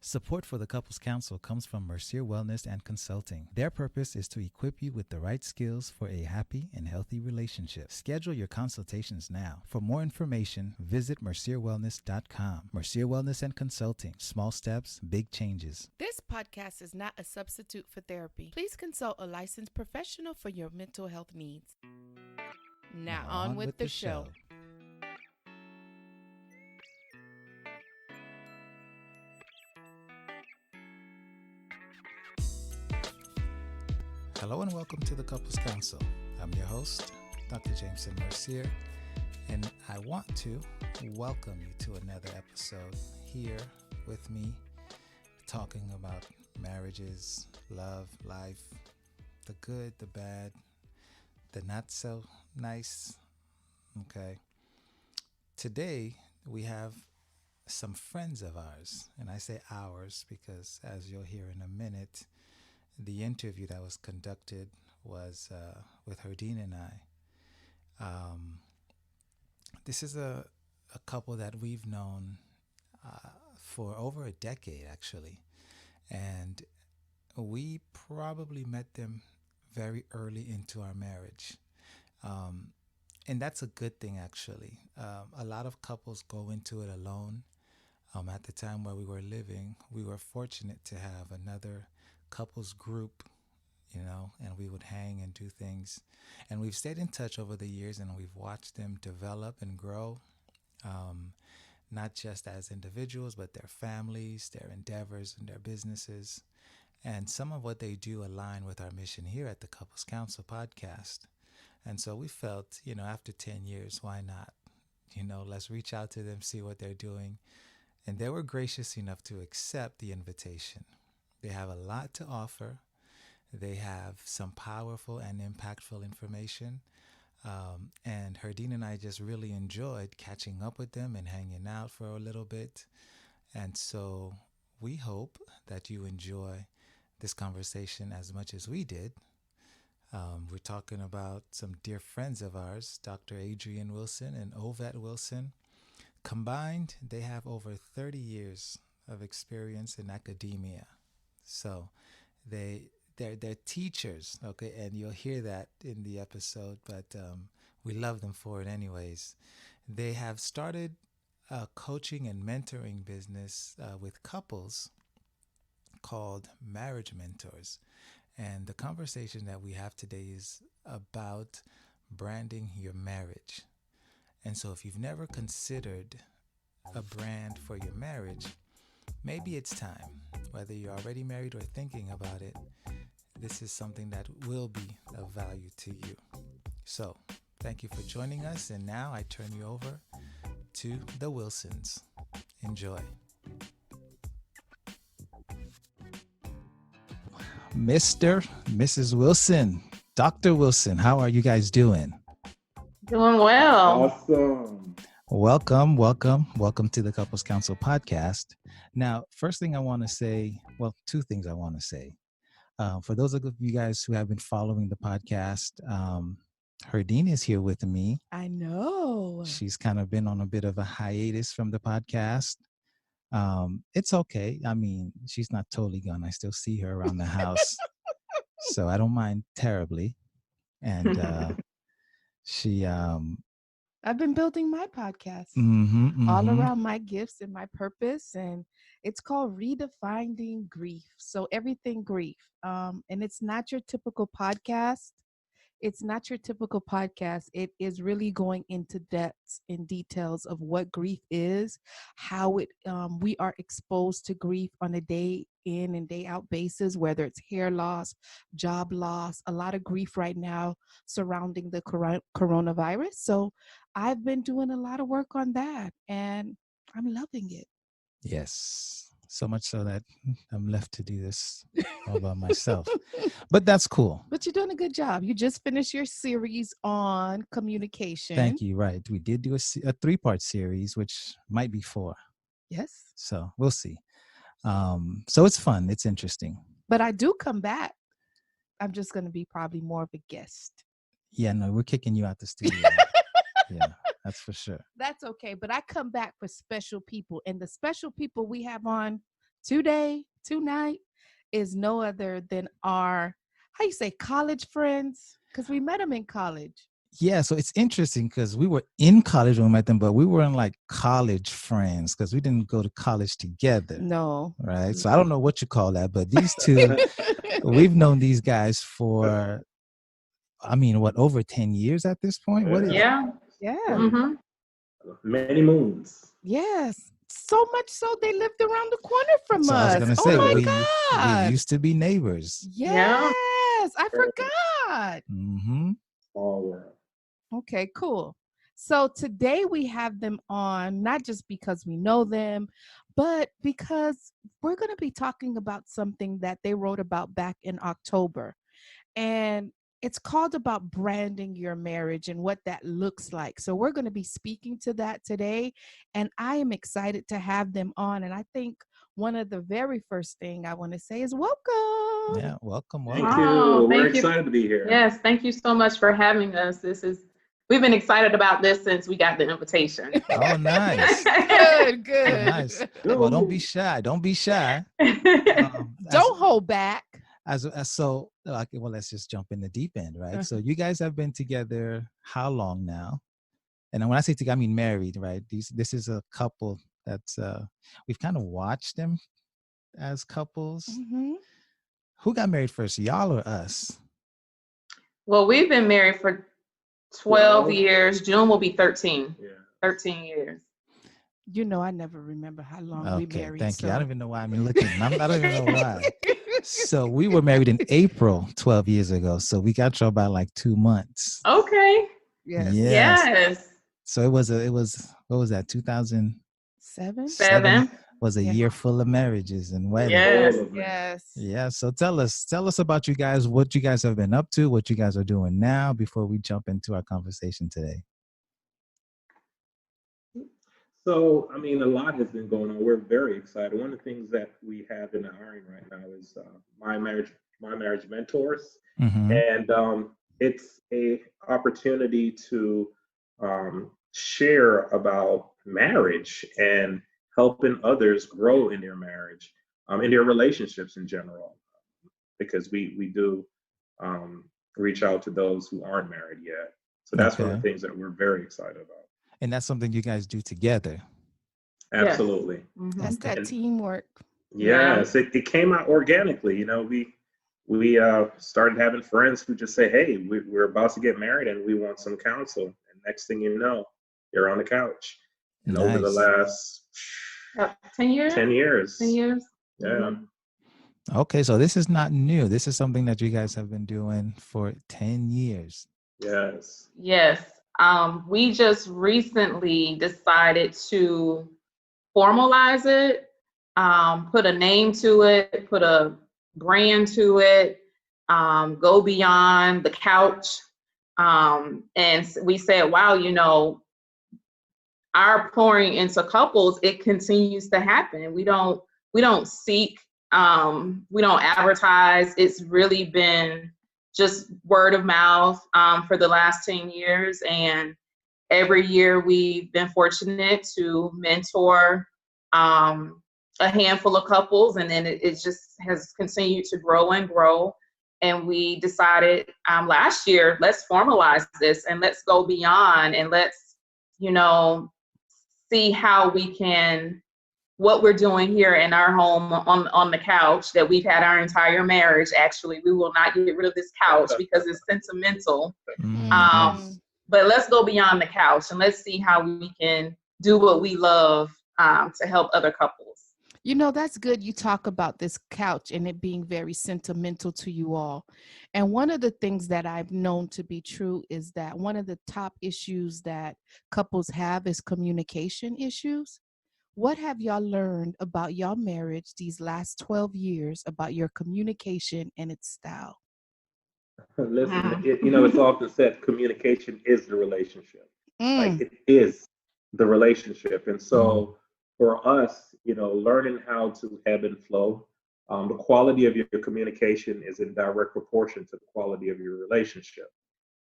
Support for the Couples Council comes from Mercier Wellness and Consulting. Their purpose is to equip you with the right skills for a happy and healthy relationship. Schedule your consultations now. For more information, visit mercierwellness.com. Mercier Wellness and Consulting. Small steps, big changes. This podcast is not a substitute for therapy. Please consult a licensed professional for your mental health needs. Now on with the show. Hello and welcome to the Couples Council. I'm your host, Dr. Jameson Mercier, and I want to welcome you to another episode here with me, talking about marriages, love, life, the good, the bad, the not so nice. Okay. Today we have some friends of ours, and I say ours because, as you'll hear in a minute, the interview that was conducted was with Adrianne and I. This is a couple that we've known for over a decade, actually. And we probably met them very early into our marriage. And that's a good thing, actually. A lot of couples go into it alone. At the time where we were living, we were fortunate to have another couples group, and we would hang and do things. And we've stayed in touch over the years, and we've watched them develop and grow, not just as individuals, but their families, their endeavors, and their businesses. And some of what they do align with our mission here at the Couples Council podcast. And so we felt, after 10 years, why not? Let's reach out to them, see what they're doing. And they were gracious enough to accept the invitation. They have a lot to offer. They have some powerful and impactful information. And Adrianne and I just really enjoyed catching up with them and hanging out for a little bit. And so we hope that you enjoy this conversation as much as we did. We're talking about some dear friends of ours, Dr. Adrianne Wilson and Ovett Wilson. Combined, they have over 30 years of experience in academia. So they're teachers, okay, and you'll hear that in the episode, but we love them for it anyways. They have started a coaching and mentoring business with couples called Marriage Mentors. And the conversation that we have today is about branding your marriage. And so if you've never considered a brand for your marriage, maybe it's time. Whether you're already married or thinking about it, this is something that will be of value to you. So, thank you for joining us. And now I turn you over to the Wilsons. Enjoy. Mr., Mrs. Wilson, Dr. Wilson, how are you guys doing? Doing well. Awesome. Welcome to the Couples Council podcast. Now, first thing I want to say, two things I want to say. For those of you guys who have been following the podcast, Adrianne is here with me. I know. She's kind of been on a bit of a hiatus from the podcast. It's okay. I mean, she's not totally gone. I still see her around the house. So I don't mind terribly. And she... I've been building my podcast all around my gifts and my purpose, and it's called Redefining Grief. So everything grief. And it's not your typical podcast. It is really going into depths and details of what grief is, how we are exposed to grief on a day in and day out basis, whether it's hair loss, job loss, a lot of grief right now surrounding the coronavirus. So I've been doing a lot of work on that, and I'm loving it. Yes. So much so that I'm left to do this all by myself. But that's cool. But you're doing a good job. You just finished your series on communication. Thank you. Right. We did do a 3-part series, which might be 4. Yes. So we'll see. So it's fun. It's interesting. But I do come back. I'm just going to be probably more of a guest. Yeah, no, we're kicking you out the studio. Yeah, that's for sure. That's okay. But I come back for special people. And the special people we have on tonight is no other than our, how you say, college friends? Because we met them in college. Yeah, so it's interesting because we were in college when we met them, but we weren't like college friends because we didn't go to college together. No. Right. So I don't know what you call that, but these two, we've known these guys for, I mean, what, over 10 years at this point? What is Yeah. Yeah. Mm-hmm. Many moons. Yes. So much so they lived around the corner from So I was us. gonna Oh say my we God. used to be neighbors. Yes. I forgot. Mm-hmm. All world. Okay, cool. So today we have them on, not just because we know them, but because we're going to be talking about something that they wrote about back in October. And it's called about branding your marriage and what that looks like. So we're going to be speaking to that today. And I am excited to have them on. And I think one of the very first thing I want to say is welcome. Yeah, welcome. Thank Welcome. you. We're Thank you. excited to be here. Yes, thank you so much for having us. We've been excited about this since we got the invitation. Oh, nice. Good, good. Oh, nice. Well, don't be shy. Don't be shy. Don't hold back. So, okay, well, let's just jump in the deep end, right? So you guys have been together how long now? And when I say together, I mean married, right? This is a couple that's we've kind of watched them as couples. Mm-hmm. Who got married first, y'all or us? Well, we've been married for 12 years. June will be 13. Yeah. 13 years. You know, I never remember how long we Okay, married. thank you. I don't even know why I'm looking. I don't even know why. So we were married in April 12 years ago. So we got you about like 2 months. Okay. Yes. Yes. So it was what was that? 2007 7. was a Yeah. year full of marriages and weddings. Yes. All of them. Yes. Yeah. So tell us about you guys, what you guys have been up to, what you guys are doing now before we jump into our conversation today. So, I mean, a lot has been going on. We're very excited. One of the things that we have in the hiring right now is my marriage mentors, Mm-hmm. and it's a opportunity to share about marriage and helping others grow in their marriage, in their relationships in general, because we do reach out to those who aren't married yet. So that's one of the things that we're very excited about. And that's something you guys do together. Absolutely. Yes. Mm-hmm. That's that teamwork. Yes, it came out organically. You know, we started having friends who just say, "Hey, we're about to get married and we want some counsel." And next thing you know, you're on the couch. And over the last 10 years. 10 years. 10 years. Yeah. Mm-hmm. Okay, so this is not new. This is something that you guys have been doing for 10 years. Yes. Yes. We just recently decided to formalize it, put a name to it, put a brand to it, go beyond the couch. And we said, wow, you know, our pouring into couples, it continues to happen. We don't seek, we don't advertise. It's really been just word of mouth for the last 10 years. And every year we've been fortunate to mentor a handful of couples, and then it just has continued to grow and grow. And we decided last year, let's formalize this and let's go beyond, and let's, you know, see how we can, what we're doing here in our home on the couch that we've had our entire marriage. Actually, we will not get rid of this couch because it's sentimental. Mm-hmm. But let's go beyond the couch and let's see how we can do what we love to help other couples. You know, that's good. You talk about this couch and it being very sentimental to you all. And one of the things that I've known to be true is that one of the top issues that couples have is communication issues. What have y'all learned about your marriage these last 12 years about your communication and its style? Listen, it's often said communication is the relationship. Like it is the relationship. And so for us, learning how to ebb and flow, the quality of your communication is in direct proportion to the quality of your relationship.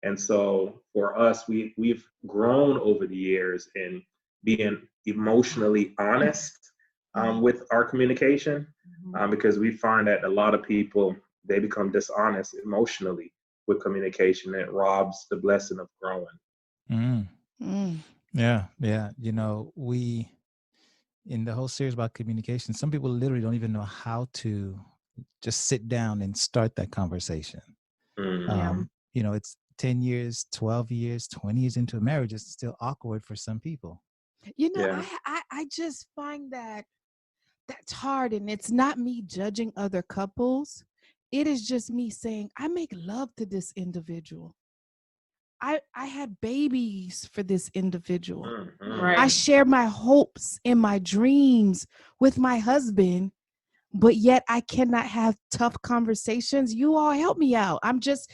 And so for us, we've grown over the years in being emotionally honest, with our communication, because we find that a lot of people, they become dishonest emotionally with communication. It robs the blessing of growing. Yeah. You know, in the whole series about communication, some people literally don't even know how to just sit down and start that conversation. You know, it's 10 years, 12 years, 20 years into a marriage, it's still awkward for some people. You know, Yeah. I just find that's hard, and it's not me judging other couples. It is just me saying, I make love to this individual. I had babies for this individual. Right. I share my hopes and my dreams with my husband, but yet I cannot have tough conversations. You all help me out. I'm just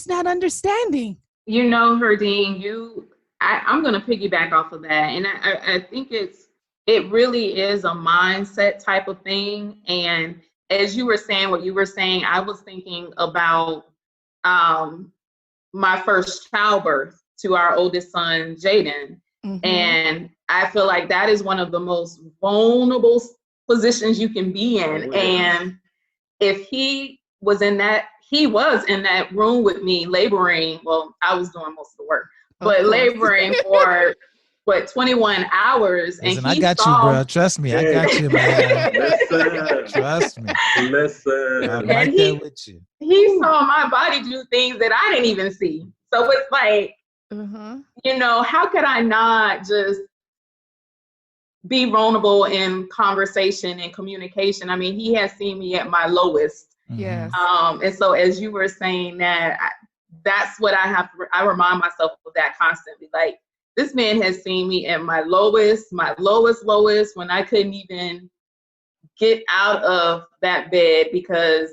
not understanding. You know, Herdine, I'm going to piggyback off of that. And I think it really is a mindset type of thing. And as you were saying what you were saying, I was thinking about my first childbirth to our oldest son, Jaden. And I feel like that is one of the most vulnerable positions you can be in. Oh, yeah. And if he was in that room with me laboring, well, I was doing most of the work, but laboring for 21 hours. Listen, and I got you, bro. Trust me, I got you, man. Listen. Trust me. Listen. I'm And right there with you. He saw my body do things that I didn't even see. So it's like, you know, how could I not just be vulnerable in conversation and communication? I mean, he has seen me at my lowest. Yes. And so as you were saying that, that's what I remind myself of that constantly. Like, this man has seen me at my lowest, when I couldn't even get out of that bed because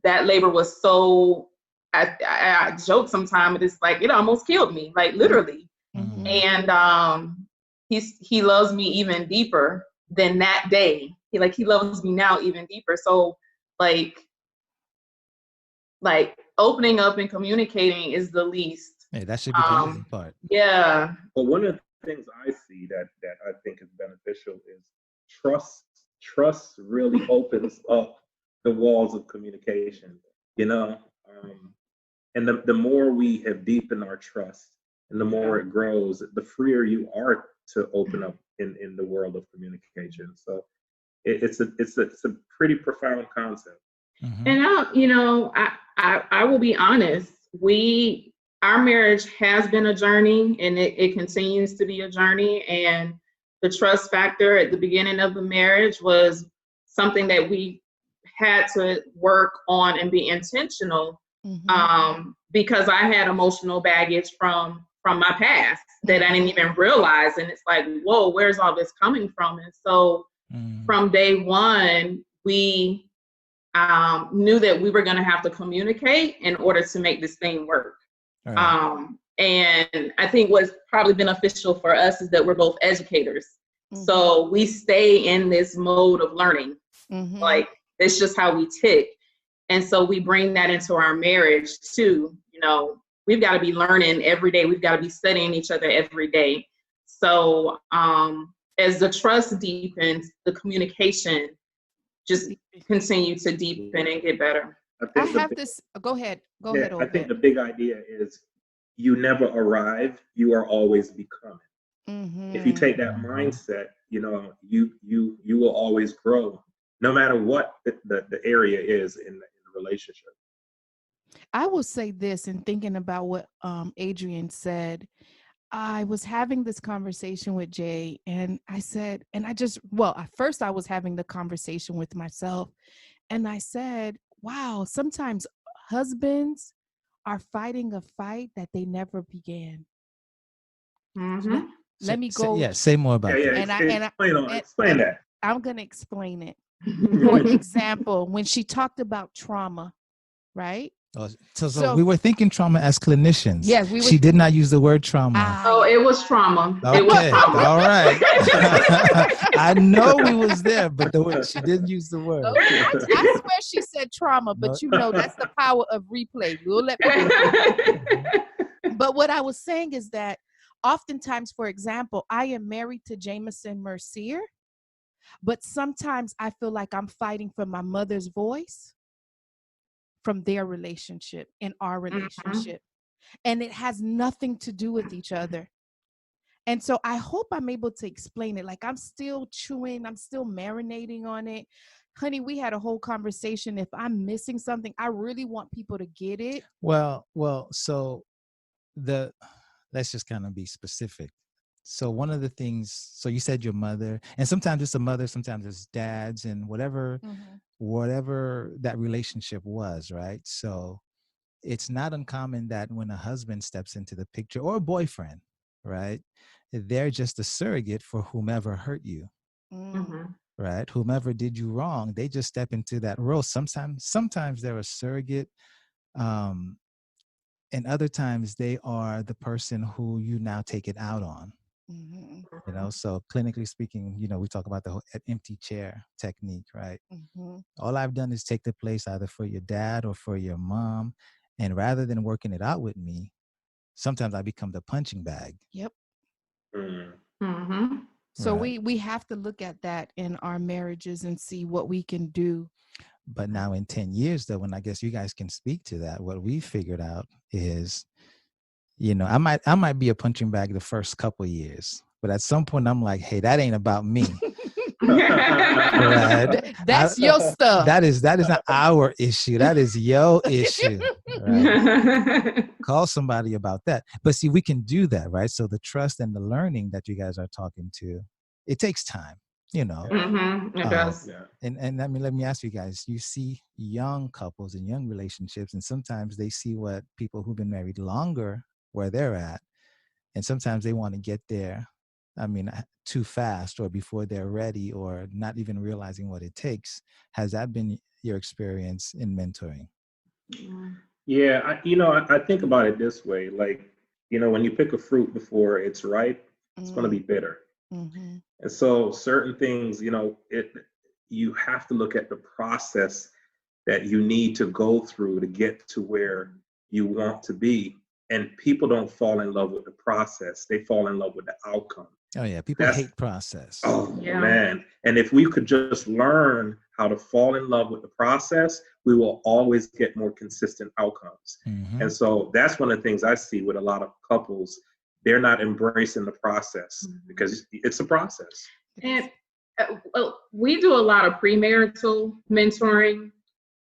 that labor was so, I joke sometimes, but it's like, it almost killed me, like literally. And he loves me even deeper than that day. He loves me now even deeper. So like opening up and communicating is the least. Hey, that should be the easy part. Yeah. But one of the things I see that I think is beneficial is trust. Trust really opens up the walls of communication, you know? And the more we have deepened our trust and the more it grows, the freer you are to open up in the world of communication. So it's a pretty profound concept. And I will be honest, our marriage has been a journey, and it continues to be a journey. And the trust factor at the beginning of the marriage was something that we had to work on and be intentional, because I had emotional baggage from my past that I didn't even realize. And it's like, whoa, where's all this coming from? And so from day one, we knew that we were going to have to communicate in order to make this thing work. Right. And I think what's probably beneficial for us is that we're both educators. So we stay in this mode of learning. Like, it's just how we tick. And so we bring that into our marriage too. You know, we've got to be learning every day. We've got to be studying each other every day. So as the trust deepens, the communication just continue to deepen and get better. I have this. Go ahead. Go ahead. I think the big idea is you never arrive. You are always becoming. If you take that mindset, you know, you will always grow, no matter what the area is in the relationship. I will say this, in thinking about what Adrianne said. I was having this conversation with Jay, and I said, at first I was having the conversation with myself, and I said, wow, sometimes husbands are fighting a fight that they never began. Let me go. Say more about that. Explain that. I'm going to explain it. For example, when she talked about trauma, right? So we were thinking trauma as clinicians. Yes, she did not use the word trauma. It was trauma. Okay, it was trauma. All right. I know we was there, but she didn't use the word. Okay, I swear she said trauma, but you know that's the power of replay. We'll let people. But what I was saying is that oftentimes, for example, I am married to Jameson Mercier. But sometimes I feel like I'm fighting for my mother's voice from their relationship and our relationship. And it has nothing to do with each other. And so I hope I'm able to explain it. Like, I'm still chewing, I'm still marinating on it. Honey, we had a whole conversation. If I'm missing something, I really want people to get it. Well, so let's just kind of be specific. So one of the things, so you said your mother, and sometimes it's a mother, sometimes it's dads, and whatever that relationship was, right? So it's not uncommon that when a husband steps into the picture, or a boyfriend, right, they're just a surrogate for whomever hurt you, right? Whomever did you wrong, they just step into that role. Sometimes they're a surrogate, and other times they are the person who you now take it out on. You know, so clinically speaking, you know, we talk about the whole empty chair technique, right? All I've done is take the place either for your dad or for your mom, and rather than working it out with me, sometimes I become the punching bag. Yep. Mm-hmm. So right. we have to look at that in our marriages and see what we can do. But now in 10 years, though, when I guess you guys can speak to that, what we figured out is, you know, I might be a punching bag the first couple of years, but at some point I'm like, hey, that ain't about me. Right? That's your stuff. That is not our issue. That is your issue. Right? Call somebody about that. But see, we can do that, right? So the trust and the learning that you guys are talking to, it takes time, you know. It does. And I mean, let me ask you guys, you see young couples and young relationships, and sometimes they see what people who've been married longer, where they're at, and sometimes they want to get there, I mean, too fast, or before they're ready, or not even realizing what it takes. Has that been your experience in mentoring? Yeah, I think about it this way. Like, you know, when you pick a fruit before it's ripe, it's going to be bitter. And so certain things, you know, you have to look at the process that you need to go through to get to where you want to be. And people don't fall in love with the process. They fall in love with the outcome. Oh, yeah. People hate process. Oh, man. And if we could just learn how to fall in love with the process, we will always get more consistent outcomes. And so that's one of the things I see with a lot of couples. They're not embracing the process because it's a process. And we do a lot of premarital mentoring.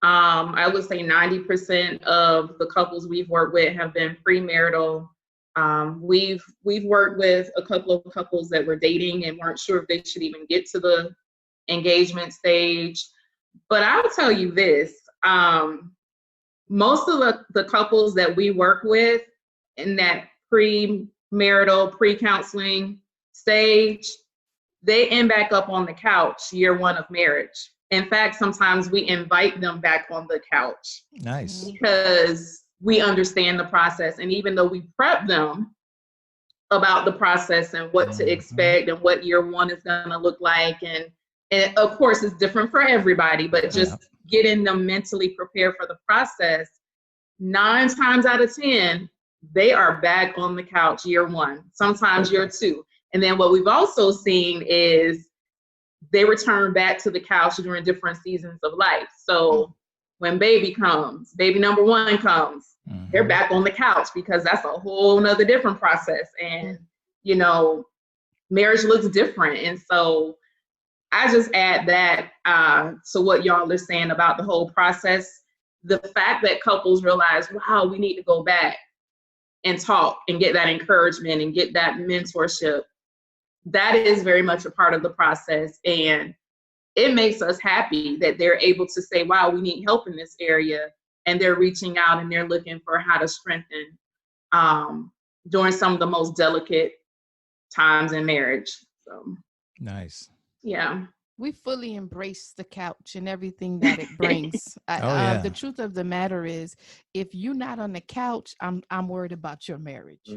I would say 90% of the couples we've worked with have been premarital. We've worked with a couple of couples that were dating and weren't sure if they should even get to the engagement stage. But I'll tell you this, most of the couples that we work with in that premarital, pre-counseling stage, they end back up on the couch year one of marriage. In fact, sometimes we invite them back on the couch. Nice. Because we understand the process. And even though we prep them about the process and what to expect and what year one is going to look like. And of course, it's different for everybody, but just getting them mentally prepared for the process, 9 times out of 10, they are back on the couch year one, sometimes year two. And then what we've also seen is they return back to the couch during different seasons of life. So when baby number one comes, they're back on the couch because that's a whole nother different process. And, you know, marriage looks different. And so I just add that to what y'all are saying about the whole process. The fact that couples realize, wow, we need to go back and talk and get that encouragement and get that mentorship, that is very much a part of the process. And it makes us happy that they're able to say, wow, we need help in this area. And they're reaching out and they're looking for how to strengthen during some of the most delicate times in marriage. So nice. Yeah. We fully embrace the couch and everything that it brings. The truth of the matter is, if you're not on the couch, I'm worried about your marriage.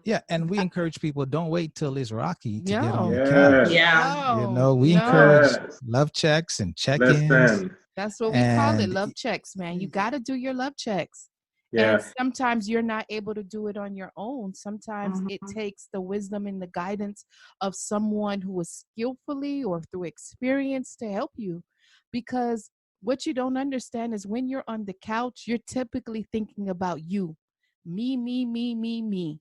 Yeah, and we encourage people, don't wait till it's rocky to get on the couch. Yeah. You know, we encourage love checks and check-ins. That's what we call it, love checks, man. You got to do your love checks. Yeah. And sometimes you're not able to do it on your own. Sometimes it takes the wisdom and the guidance of someone who is skillfully or through experience to help you. Because what you don't understand is when you're on the couch, you're typically thinking about you, me,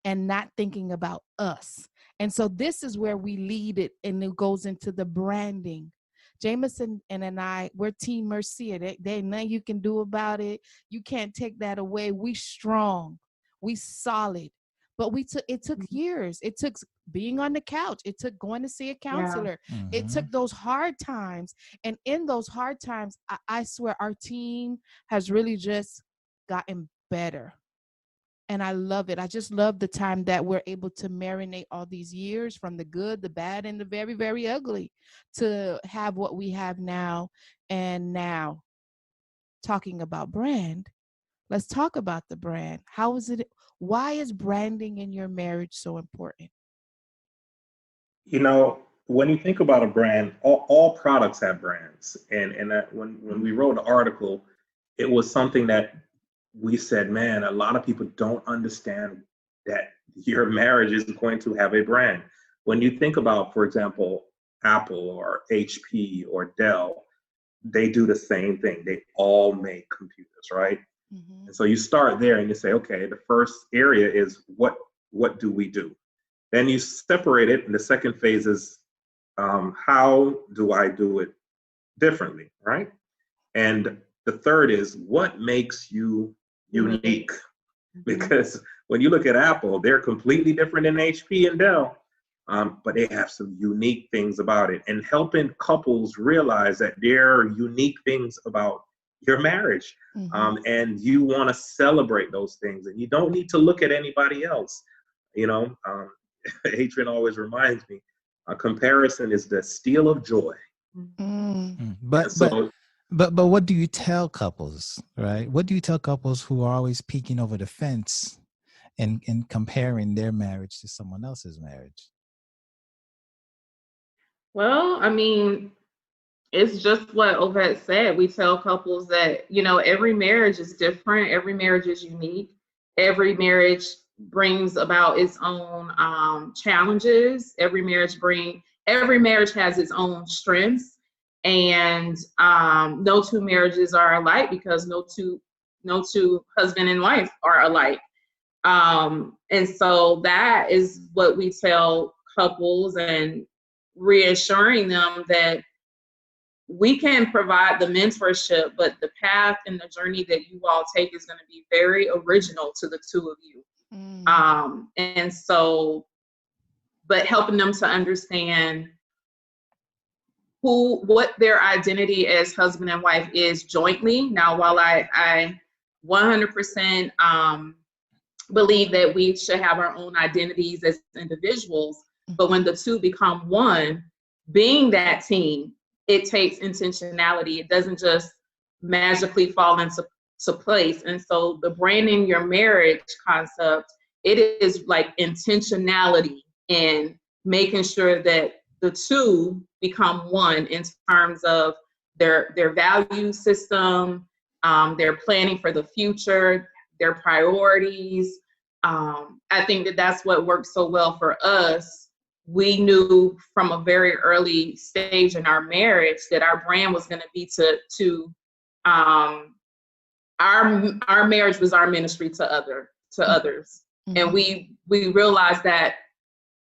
and not thinking about us. And so this is where we lead it, and it goes into the branding. Jameson and I, we're Team Mercier. They nothing you can do about it. You can't take that away. We strong, we solid. But it took years. It took being on the couch. It took going to see a counselor. It took those hard times. And in those hard times, I swear our team has really just gotten better. And I love it. I just love the time that we're able to marinate all these years from the good, the bad, and the very, very ugly to have what we have now. And now, talking about brand, let's talk about the brand. How is it? Why is branding in your marriage so important? You know, when you think about a brand, all products have brands. And that when we wrote the article, it was something that we said, man, a lot of people don't understand that your marriage is going to have a brand. When you think about, for example, Apple or HP or Dell, they do the same thing. They all make computers, right? And so you start there and you say, okay, the first area is what do we do? Then you separate it, and the second phase is how do I do it differently, right? And the third is what makes you unique? Because when you look at Apple, they're completely different than HP and Dell, but they have some unique things about it. And helping couples realize that there are unique things about your marriage, and you want to celebrate those things, and you don't need to look at anybody else. You know, Adrian always reminds me, a comparison is the steal of joy. But what do you tell couples, right? What do you tell couples who are always peeking over the fence and comparing their marriage to someone else's marriage? Well, I mean, it's just what Ovett said. We tell couples that, every marriage is different. Every marriage is unique. Every marriage brings about its own challenges. Every marriage has its own strengths. And no two marriages are alike because no two husband and wife are alike. And so that is what we tell couples, and reassuring them that we can provide the mentorship, but the path and the journey that you all take is going to be very original to the two of you. And so, but helping them to understand what their identity as husband and wife is jointly. Now, while I 100% believe that we should have our own identities as individuals, but when the two become one, being that team, it takes intentionality. It doesn't just magically fall into place. And so the branding your marriage concept, it is like intentionality in making sure that the two become one in terms of their value system, their planning for the future, their priorities. I think that that's what worked so well for us. We knew from a very early stage in our marriage that our brand was going to be our marriage was our ministry to others. And we realized that,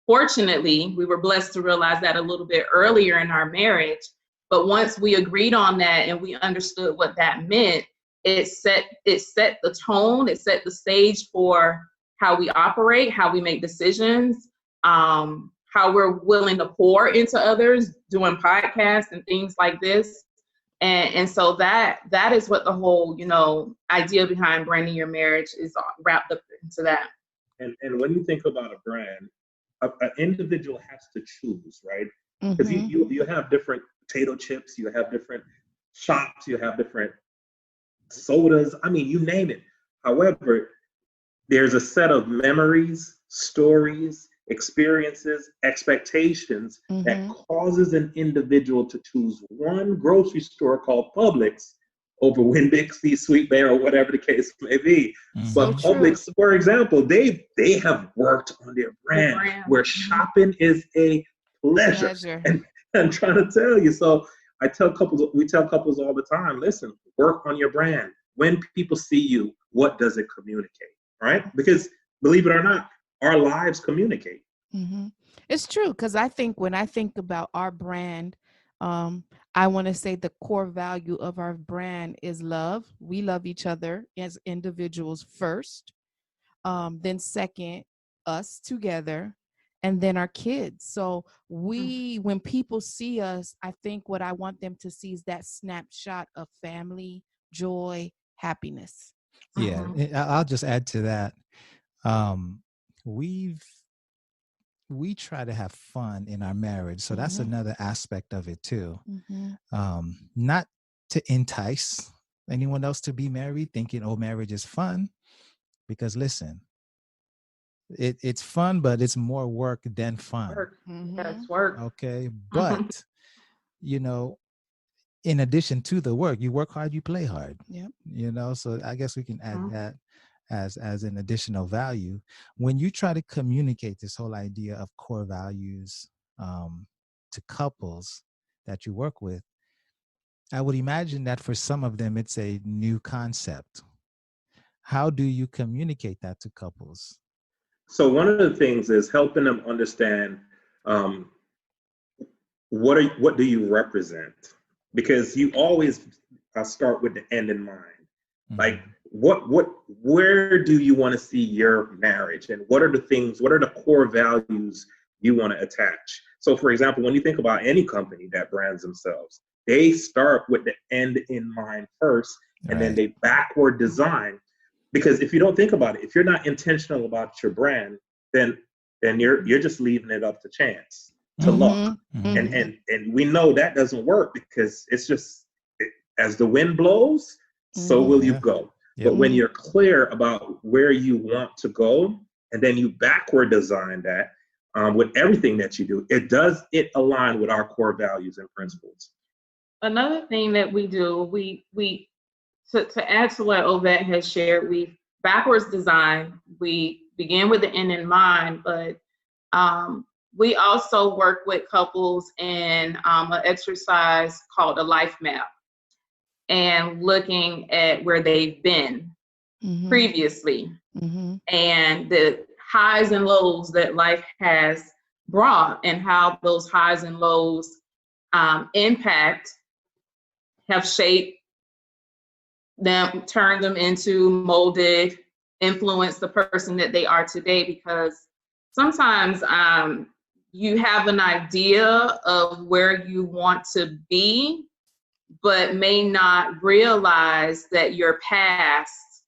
fortunately, we were blessed to realize that a little bit earlier in our marriage. But once we agreed on that and we understood what that meant, it set the tone, it set the stage for how we operate, how we make decisions, how we're willing to pour into others, doing podcasts and things like this. And so that is what the whole, idea behind branding your marriage is wrapped up into that. And when you think about a brand, an individual has to choose, right? Because you have different potato chips, you have different shops, you have different sodas. I mean, you name it. However, there's a set of memories, stories, experiences, expectations that causes an individual to choose one grocery store called Publix over Winn-Dixie, Sweet Bay, or whatever the case may be. So But true. Publix, for example, they have worked on their brand where shopping is a pleasure. And I'm trying to tell you. So we tell couples all the time, listen, work on your brand. When people see you, what does it communicate, right? Because believe it or not, our lives communicate. Mm-hmm. It's true, because I think when I think about our brand, I want to say the core value of our brand is love. We love each other as individuals first, then second, us together, and then our kids. So when people see us, I think what I want them to see is that snapshot of family, joy, happiness. Yeah, I'll just add to that. We try to have fun in our marriage, so that's another aspect of it too. Not to entice anyone else to be married, thinking, oh, marriage is fun, because listen, it's fun, but it's more work than fun. That's work. Okay, but in addition to the work, you work hard, you play hard. Yep. So I guess we can add that as an additional value. When you try to communicate this whole idea of core values to couples that you work with, I would imagine that for some of them, it's a new concept. How do you communicate that to couples? So one of the things is helping them understand what do you represent? Because you always start with the end in mind. Like where do you want to see your marriage, and what are the core values you want to attach? So for example, when you think about any company that brands themselves, they start with the end in mind first, and then they backward design. Because if you don't think about it, if you're not intentional about your brand, then you're just leaving it up to chance, to luck. And we know that doesn't work, because it's just as the wind blows, so will you go. But when you're clear about where you want to go, and then you backward design that with everything that you do, it align with our core values and principles. Another thing that we do, to add to what Ovett has shared, we backwards design. We begin with the end in mind, but we also work with couples in an exercise called a life map, and looking at where they've been previously, and the highs and lows that life has brought, and how those highs and lows have shaped them, turned them into, molded, influenced the person that they are today. Because sometimes you have an idea of where you want to be, but may not realize that your past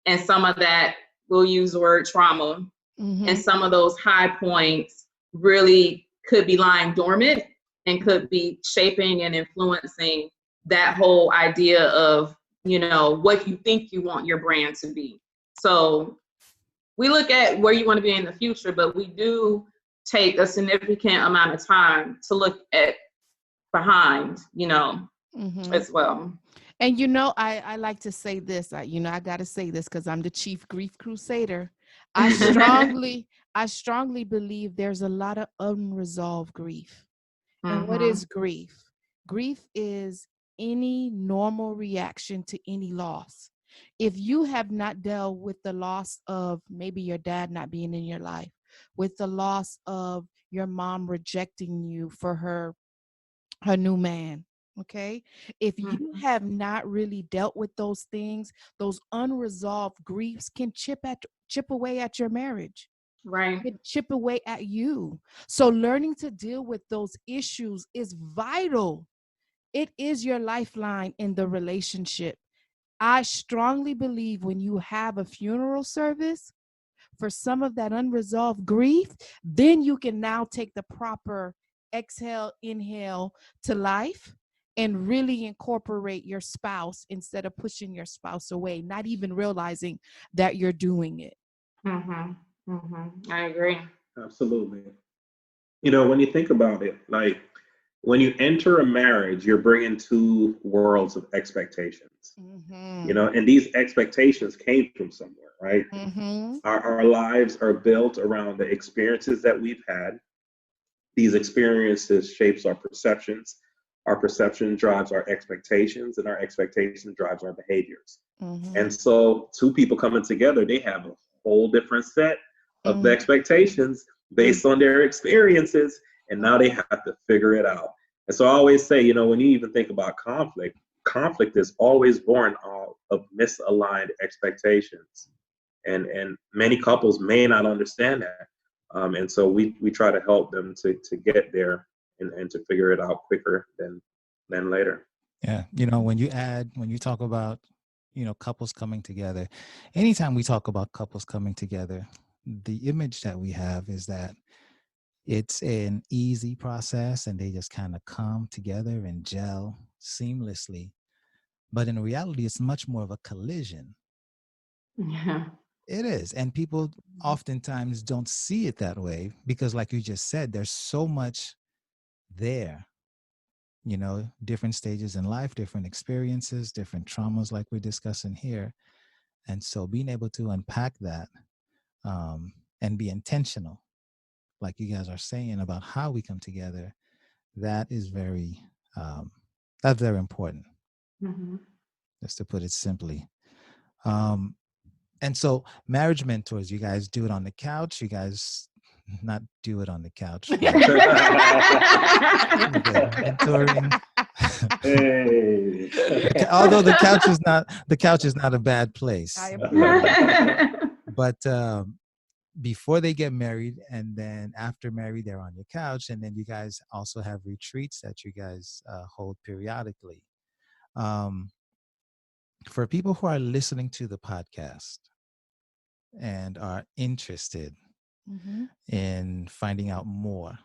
and some of that, we'll use the word trauma, and some of those high points really could be lying dormant and could be shaping and influencing that whole idea of, what you think you want your brand to be. So we look at where you want to be in the future, but we do take a significant amount of time to look at behind, as well. And I like to say this. I got to say this because I'm the chief grief crusader. I strongly believe there's a lot of unresolved grief. And what is grief? Grief is any normal reaction to any loss. If you have not dealt with the loss of maybe your dad not being in your life, with the loss of your mom rejecting you for her new man, okay? If you have not really dealt with those things, those unresolved griefs can chip away at your marriage. Right. Can chip away at you. So learning to deal with those issues is vital. It is your lifeline in the relationship. I strongly believe when you have a funeral service for some of that unresolved grief, then you can now take the proper exhale, inhale to life, and really incorporate your spouse instead of pushing your spouse away, not even realizing that you're doing it. I agree. Absolutely. When you think about it, like when you enter a marriage, you're bringing two worlds of expectations, you know, and these expectations came from somewhere, right? Our lives are built around the experiences that we've had. These experiences shapes our perceptions. Our perception drives our expectations, and our expectation drives our behaviors. And so two people coming together, they have a whole different set of expectations based on their experiences, and now they have to figure it out. And so I always say, you know, when you even think about conflict, conflict is always born out of misaligned expectations. And many couples may not understand that. And so we try to help them to get there and to figure it out quicker than later. Yeah. You know, when you talk about, you know, couples coming together, anytime we talk about couples coming together, the image that we have is that it's an easy process and they just kind of come together and gel seamlessly. But in reality, it's much more of a collision. Yeah. It is. And people oftentimes don't see it that way because, like you just said, there's so much there, you know, different stages in life, different experiences, different traumas like we're discussing here. And so being able to unpack that and be intentional, like you guys are saying about how we come together, that is that's very important, just to put it simply. And so marriage mentors, you guys do it on the couch. You guys not do it on the couch. Mentoring. Hey. Although the couch is not a bad place. But before they get married and then after married, they're on your couch. And then you guys also have retreats that you guys hold periodically. For people who are listening to the podcast and are interested in finding out more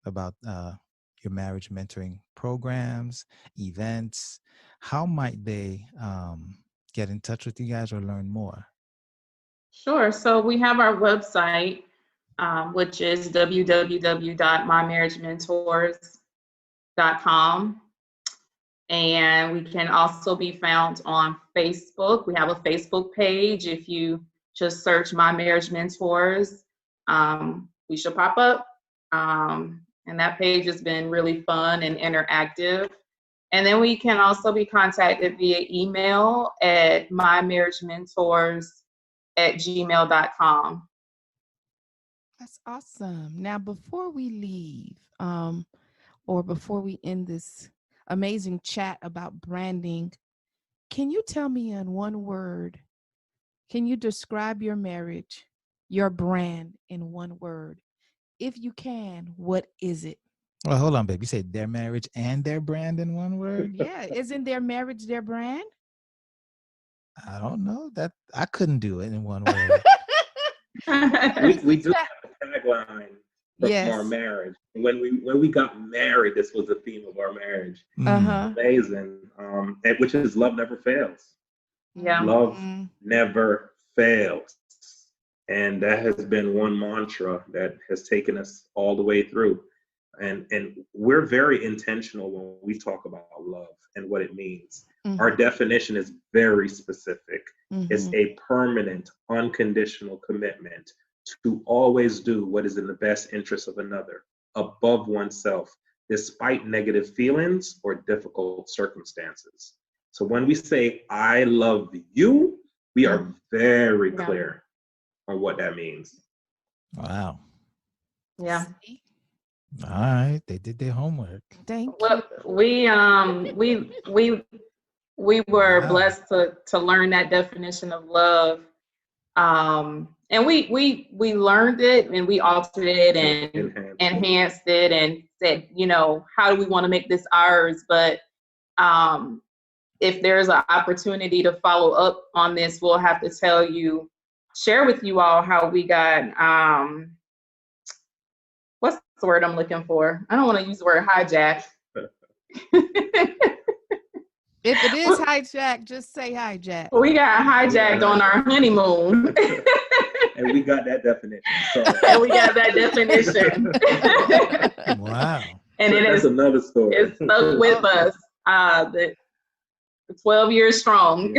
about your marriage mentoring programs, events, how might they get in touch with you guys or learn more? Sure. So we have our website, which is www.mymarriagementors.com. And we can also be found on Facebook. We have a Facebook page. If you just search My Marriage Mentors, we should pop up. And that page has been really fun and interactive. And then we can also be contacted via email at mymarriagementors@gmail.com. That's awesome. Now, before we leave, or before we end this amazing chat about branding, can you tell me in one word, can you describe your marriage, your brand in one word? If you can, what is it? Well, hold on, babe. You said their marriage and their brand in one word? Yeah. Isn't their marriage their brand? I don't know. That I couldn't do it in one word. we do have a tagline from our marriage. When we got married, this was the theme of our marriage. Amazing. And which is love never fails. Yeah. Love never fails. And that has been one mantra that has taken us all the way through. And we're very intentional when we talk about love and what it means. Our definition is very specific. It's a permanent, unconditional commitment to always do what is in the best interest of another, above oneself, despite negative feelings or difficult circumstances. So when we say, I love you, we are very clear on what that means. Wow. Yeah. All right. They did their homework. Thank you. We were blessed to learn that definition of love. And we learned it and we altered it and enhanced it and said, you know, how do we want to make this ours? But if there's an opportunity to follow up on this, we'll have to share with you all how we got, what's the word I'm looking for? I don't want to use the word hijack. If it is hijack, just say hijack. We got hijacked on our honeymoon. And we got that definition. And we got that definition. Wow. And So that's another story. it's stuck with us. The 12 years strong.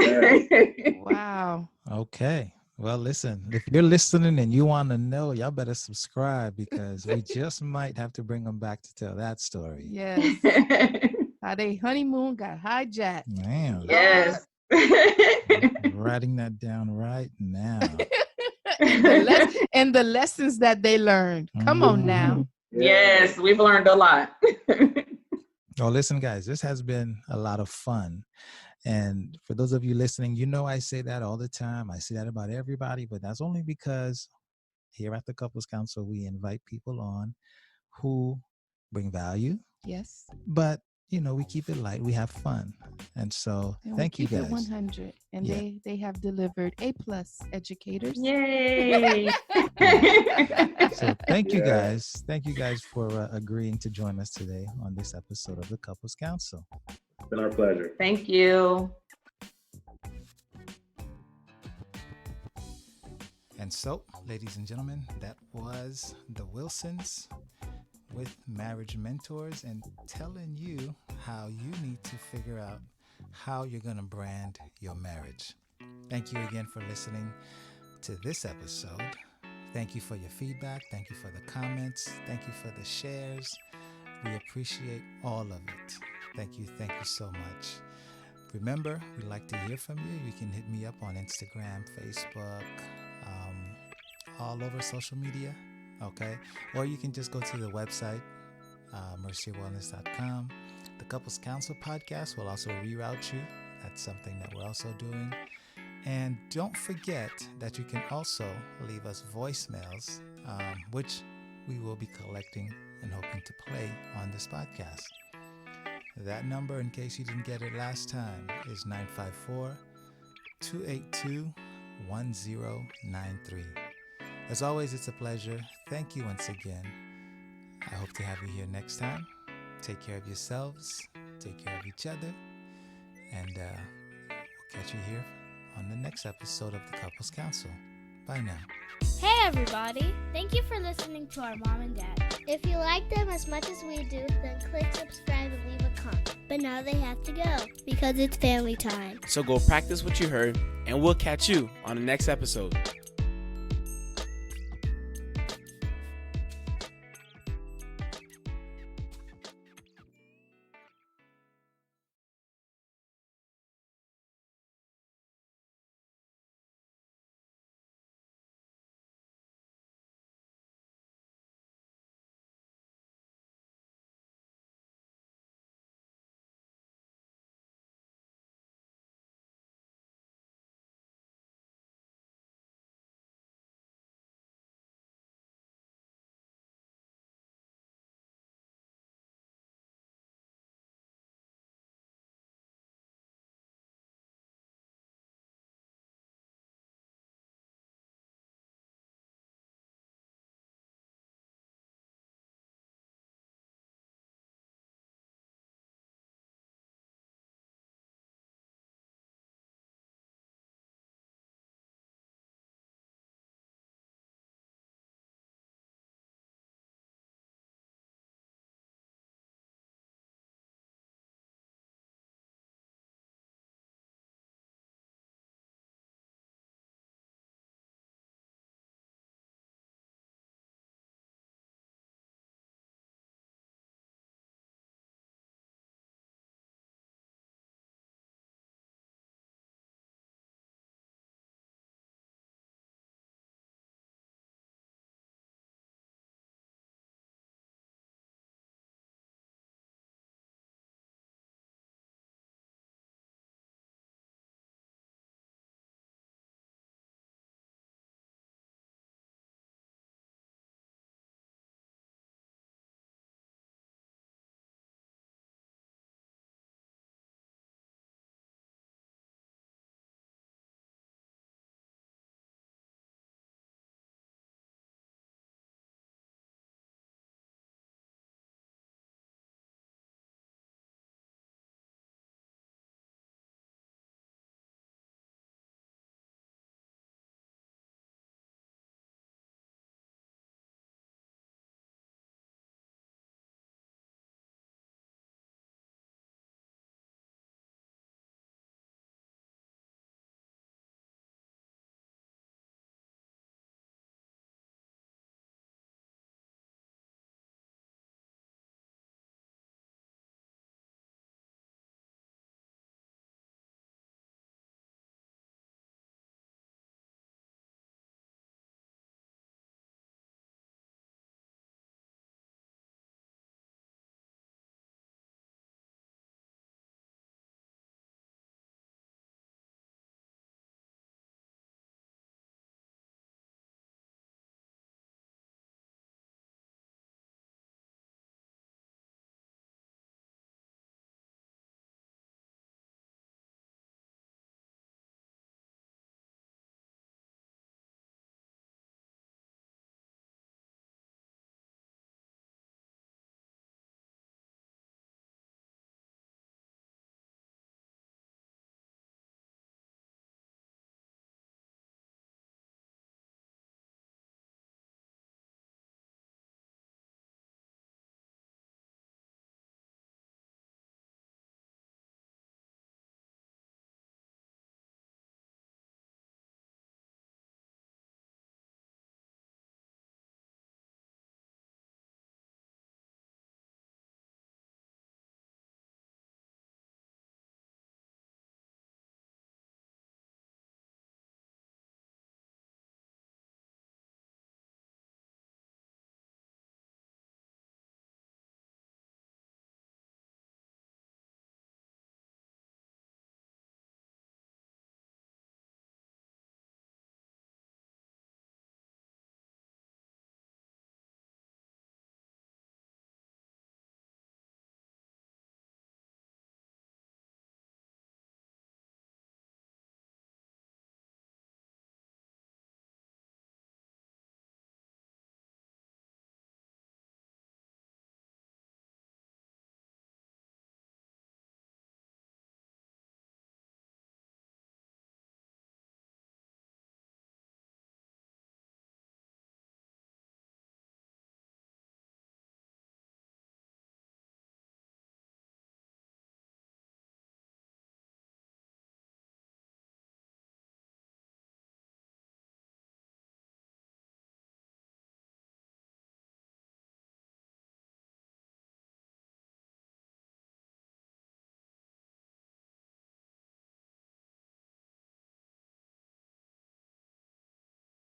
Wow. Okay. Well, listen, if you're listening and you want to know, y'all better subscribe because we just might have to bring them back to tell that story. Yes. How they honeymoon got hijacked. Man, Yes. I'm writing that down right now. And the lessons that they learned. Come on now. Yes, we've learned a lot. Well, listen, guys, this has been a lot of fun. And for those of you listening, you know I say that all the time. I say that about everybody, but that's only because here at the Couples Council, we invite people on who bring value. Yes. But, you know, we keep it light. We have fun. And so And thank you keep guys. it 100. And Yeah. they have delivered A+ educators. Yay. So thank you guys. Thank you guys for agreeing to join us today on this episode of the Couples Council. It's been our pleasure. Thank you. And so, ladies and gentlemen, that was the Wilsons with Marriage Mentors and telling you how you need to figure out how you're going to brand your marriage. Thank you again for listening to this episode. Thank you for your feedback. Thank you for the comments. Thank you for the shares. We appreciate all of it. Thank you so much. Remember, we'd like to hear from you. You can hit me up on Instagram, Facebook, all over social media, okay? Or you can just go to the website, mercierwellness.com. The Couples Council podcast will also reroute you. That's something that we're also doing. And don't forget that you can also leave us voicemails, which we will be collecting and hoping to play on this podcast. That number, in case you didn't get it last time, is 954-282-1093. As always, it's a pleasure. Thank you once again. I hope to have you here next time. Take care of yourselves. Take care of each other. And we'll catch you here on the next episode of the Couples Council. Bye now. Hey everybody! Thank you for listening to our mom and dad. If you like them as much as we do, then click subscribe and leave a comment. But now they have to go because it's family time. So go practice what you heard, and we'll catch you on the next episode.